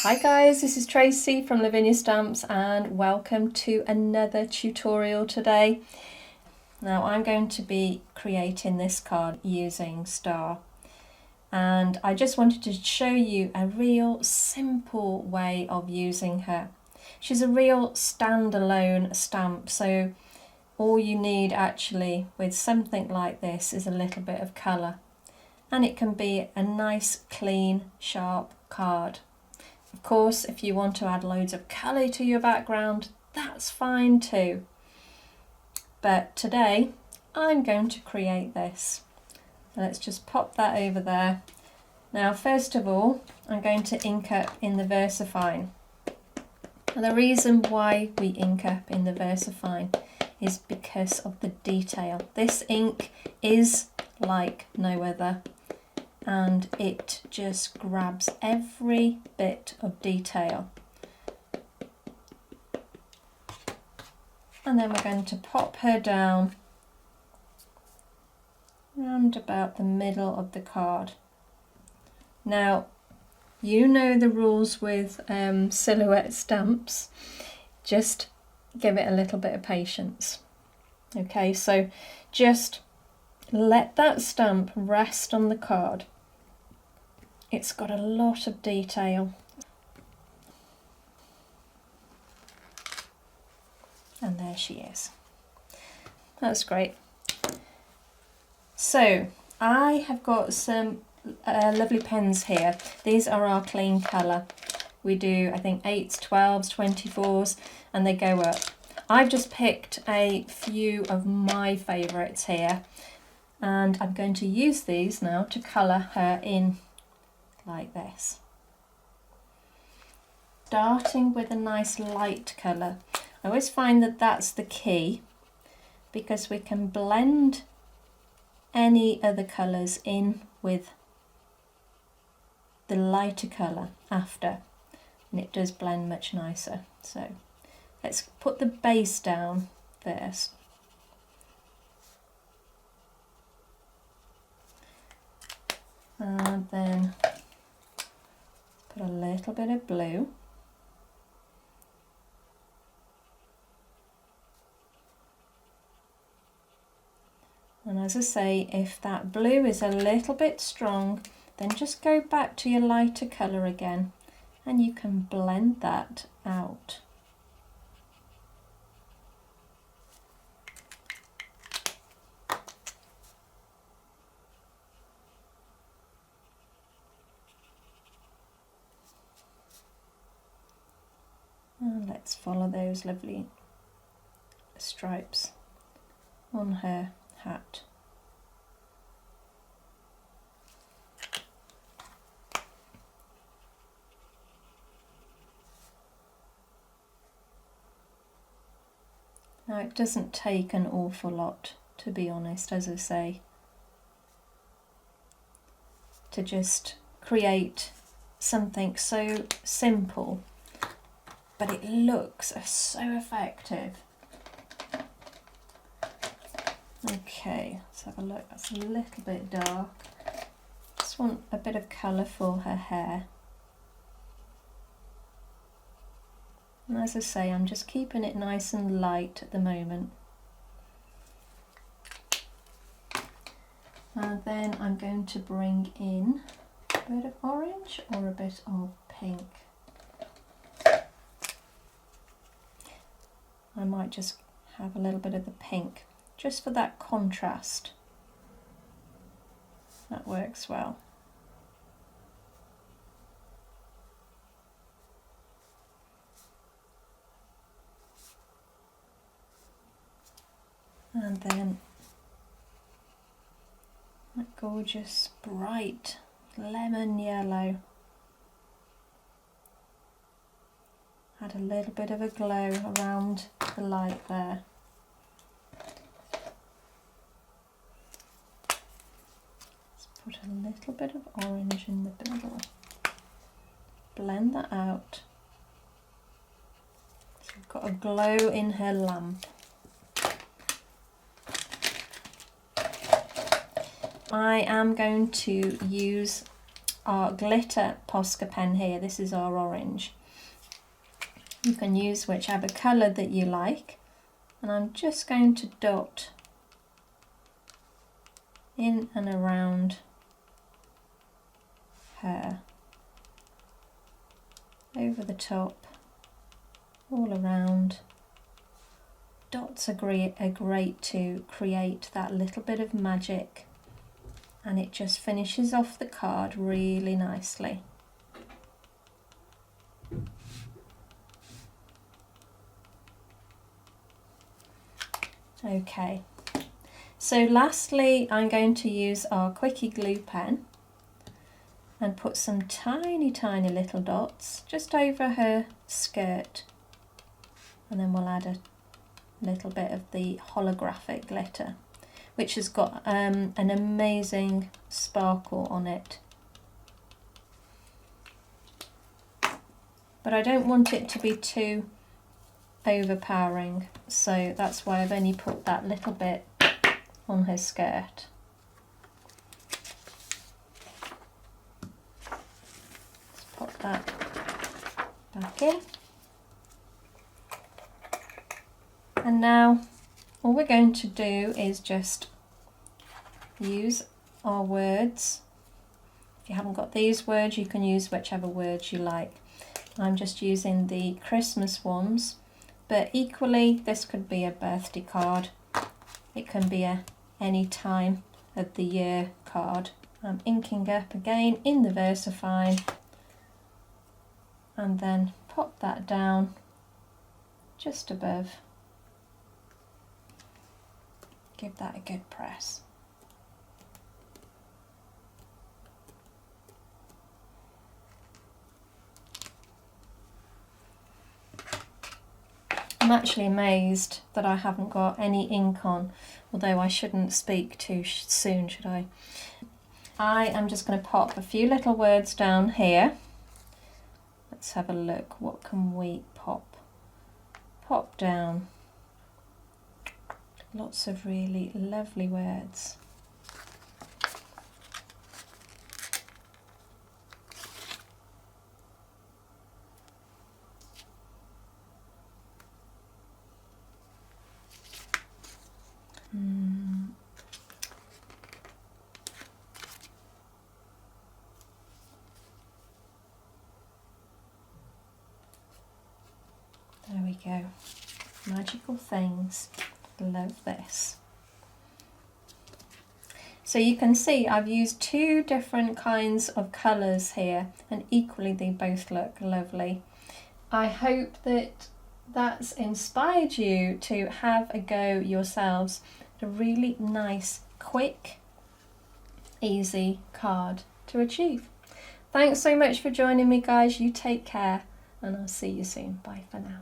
Hi guys, this is Tracy from Lavinia Stamps and welcome to another tutorial today. Now I'm going to be creating this card using Starr, and I just wanted to show you a real simple way of using her. She's a real standalone stamp, so all you need actually with something like this is a little bit of colour, and it can be a nice clean sharp card. Of course, if you want to add loads of colour to your background, that's fine too. But today, I'm going to create this. So let's just pop that over there. Now, first of all, I'm going to ink up in the VersaFine. And the reason why we ink up in the VersaFine is because of the detail. This ink is like no other, and it just grabs every bit of detail. And then we're going to pop her down around about the middle of the card. Now, you know the rules with silhouette stamps, just give it a little bit of patience. Okay, so just let that stamp rest on the card. It's got a lot of detail. And there she is. That's great. So I have got some lovely pens here. These are our Clean Colour. We do, I think, 8s, 12s, 24s, and they go up. I've just picked a few of my favourites here, and I'm going to use these now to colour her in like this. Starting with a nice light colour. I always find that that's the key, because we can blend any other colours in with the lighter colour after, and it does blend much nicer. So let's put the base down first. And then put a little bit of blue. And as I say, if that blue is a little bit strong, then just go back to your lighter colour again, and you can blend that out. And let's follow those lovely stripes on her hat. Now, it doesn't take an awful lot, to be honest, as I say, to just create something so simple, but it looks so effective. Okay, let's have a look. That's a little bit dark. Just want a bit of colour for her hair. And as I say, I'm just keeping it nice and light at the moment. And then I'm going to bring in a bit of orange or a bit of pink. I might just have a little bit of the pink, just for that contrast. That works well. And then that gorgeous bright lemon yellow. Add a little bit of a glow around the light there. Let's put a little bit of orange in the middle. Blend that out. So we've got a glow in her lamp. I am going to use our glitter Posca pen here. This is our orange. You can use whichever colour that you like, and I'm just going to dot in and around her, over the top, all around. Dots are great to create that little bit of magic, and it just finishes off the card really nicely. Okay, so lastly I'm going to use our Quickie glue pen and put some tiny little dots just over her skirt, and then we'll add a little bit of the holographic glitter, which has got an amazing sparkle on it. But I don't want it to be too overpowering, so that's why I've only put that little bit on her skirt. Let's pop that back in. And now all we're going to do is just use our words. If you haven't got these words, you can use whichever words you like. I'm just using the Christmas ones, but equally this could be a birthday card. It can be a any time of the year card. I'm inking up again in the VersaFine, and then pop that down just above. Give that a good press. I'm actually amazed that I haven't got any ink on, although I shouldn't speak too soon, should I? I am just going to pop a few little words down here. Let's have a look. What can we pop down? Lots of really lovely words. There we go. Magical things. Love this. So you can see I've used two different kinds of colours here, and equally they both look lovely. I hope that that's inspired you to have a go yourselves. A really nice, quick, easy card to achieve. Thanks so much for joining me, guys. You take care, and I'll see you soon. Bye for now.